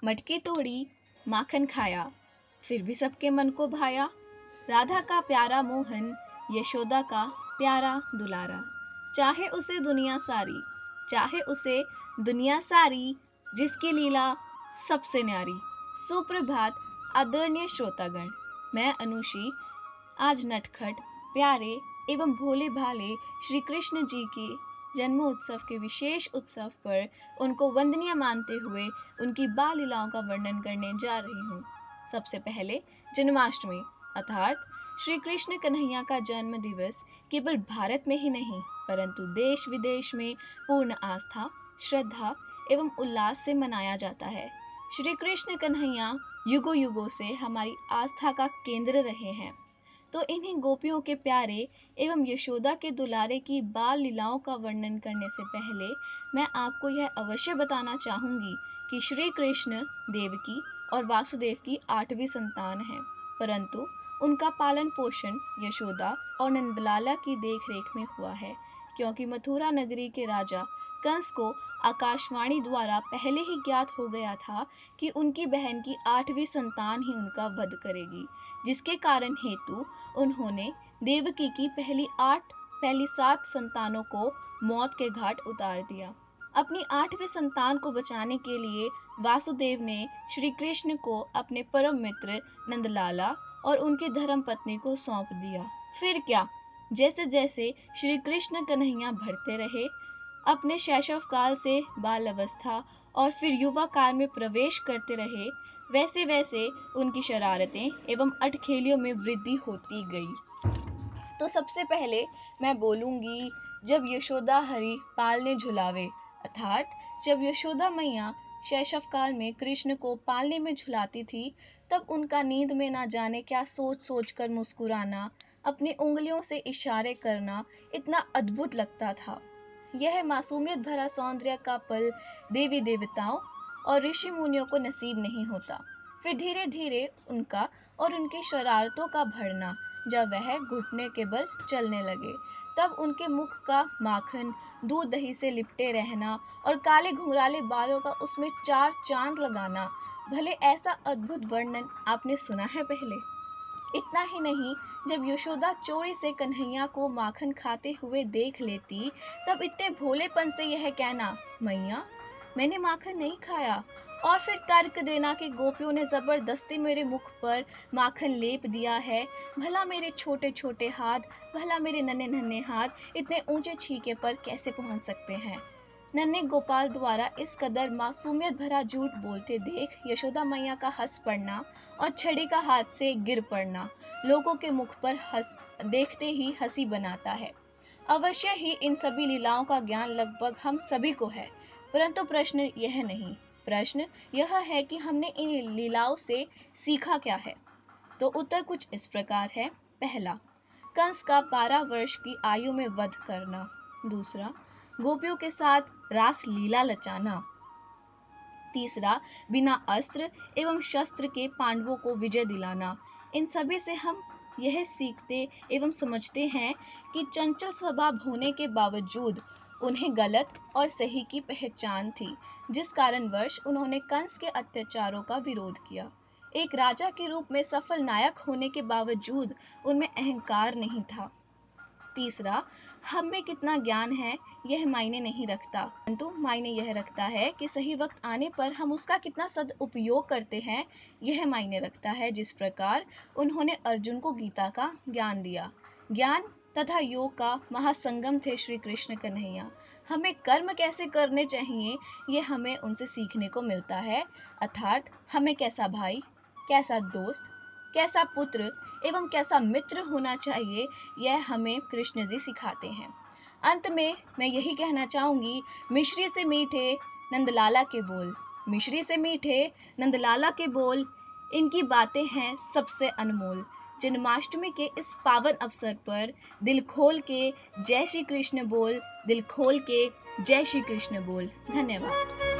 मटकी तोड़ी, माखन खाया, फिर भी सबके मन को भाया। राधा का प्यारा मोहन, यशोदा का प्यारा दुलारा। चाहे उसे दुनिया सारी, चाहे उसे दुनिया सारी, जिसकी लीला सबसे न्यारी। सुप्रभात आदरणीय श्रोतागण, मैं अनुषी आज नटखट प्यारे एवं भोले भाले श्री कृष्ण जी के जन्मोत्सव के विशेष उत्सव पर उनको वंदनीय मानते हुए उनकी बाल लीलाओं का वर्णन करने जा रही हूँ। सबसे पहले जन्माष्टमी अर्थात श्री कृष्ण कन्हैया का जन्म दिवस केवल भारत में ही नहीं परंतु देश विदेश में पूर्ण आस्था, श्रद्धा एवं उल्लास से मनाया जाता है। श्री कृष्ण कन्हैया युगों युगों से हमारी आस्था का केंद्र रहे हैं, तो इन्हीं गोपियों के प्यारे एवं यशोदा के दुलारे की बाल लीलाओं का वर्णन करने से पहले मैं आपको यह अवश्य बताना चाहूंगी कि श्री कृष्ण देवकी और वासुदेव की 8वीं संतान है, परंतु उनका पालन पोषण यशोदा और नंदलाला की देखरेख में हुआ है, क्योंकि मथुरा नगरी के राजा कंस को आकाशवाणी द्वारा पहले ही ज्ञात हो गया था कि उनकी बहन की 8वीं संतान ही उनका वध करेगी, जिसके कारण हेतु उन्होंने देवकी की पहली 7 संतानों को मौत के घाट उतार दिया। अपनी 8वीं संतान को बचाने के लिए वासुदेव ने श्री कृष्ण को अपने परम मित्र नंदलाला और उनकी धर्म पत्नी को सौंप दिया। फिर क्या, जैसे जैसे श्री कृष्ण कन्हैया बढ़ते रहे, अपने शैशव काल से बाल अवस्था और फिर युवा काल में प्रवेश करते रहे, वैसे वैसे उनकी शरारतें एवं अटखेलियों में वृद्धि होती गई। तो सबसे पहले मैं बोलूंगी जब यशोदा हरि पालने झुलावे, अर्थात जब यशोदा मैया शैशव काल में कृष्ण को पालने में झुलाती थी, तब उनका नींद में ना जाने क्या सोच सोच कर मुस्कुराना, अपनी उंगलियों से इशारे करना इतना अद्भुत लगता था। यह मासूमियत भरा सौंदर्य का पल देवी देवताओं और ऋषि मुनियों को नसीब नहीं होता। फिर धीरे धीरे उनका और उनकी शरारतों का बढ़ना, जब वह घुटने के बल चलने लगे, तब उनके मुख का माखन दूध दही से लिपटे रहना और काले घुंघराले बालों का उसमें 4 चांद लगाना, भले ऐसा अद्भुत वर्णन आपने सुना है पहले? इतना ही नहीं, जब यशोदा चोरी से कन्हैया को माखन खाते हुए देख लेती, तब इतने भोलेपन से यह कहना, मैया मैंने माखन नहीं खाया, और फिर तर्क देना कि गोपियों ने जबरदस्ती मेरे मुख पर माखन लेप दिया है, भला मेरे छोटे छोटे हाथ, भला मेरे नन्हे नन्हे हाथ इतने ऊंचे छीके पर कैसे पहुंच सकते हैं। नन्हे गोपाल द्वारा इस कदर मासूमियत भरा झूठ बोलते देख यशोदा मैया का हंस पड़ना और छड़ी का हाथ से गिर पड़ना लोगों के मुख पर देखते ही हंसी बनाता है। अवश्य ही इन सभी लीलाओं का ज्ञान लगभग हम सभी को है, परंतु प्रश्न यह नहीं, प्रश्न यह है कि हमने इन लीलाओं से सीखा क्या है। तो उत्तर कुछ इस प्रकार है। पहला, कंस का 12 वर्ष की आयु में वध करना। दूसरा, गोपियों के साथ रास लीला रचाना। तीसरा, बिना अस्त्र एवं शस्त्र के पांडवों को विजय दिलाना। इन सभी से हम यह सीखते एवं समझते हैं कि चंचल स्वभाव होने के बावजूद उन्हें गलत और सही की पहचान थी, जिस कारणवश उन्होंने कंस के अत्याचारों का विरोध किया। एक राजा के रूप में सफल नायक होने के बावजूद उनमें अहंकार नहीं था। तीसरा, हम में कितना ज्ञान है यह मायने नहीं रखता, परंतु मायने यह रखता है कि सही वक्त आने पर हम उसका कितना सदुपयोग करते हैं, यह मायने रखता है। जिस प्रकार उन्होंने अर्जुन को गीता का ज्ञान दिया। ज्ञान तथा योग का महासंगम थे श्री कृष्ण कन्हैया। हमें कर्म कैसे करने चाहिए यह हमें उनसे सीखने को मिलता है, अर्थात हमें कैसा भाई, कैसा दोस्त, कैसा पुत्र एवं कैसा मित्र होना चाहिए, यह हमें कृष्ण जी सिखाते हैं। अंत में मैं यही कहना चाहूंगी, मिश्री से मीठे नंदलाला के बोल, मिश्री से मीठे नंदलाला के बोल, इनकी बातें हैं सबसे अनमोल। जन्माष्टमी के इस पावन अवसर पर दिल खोल के जय श्री कृष्ण बोल, दिल खोल के जय श्री कृष्ण बोल। धन्यवाद।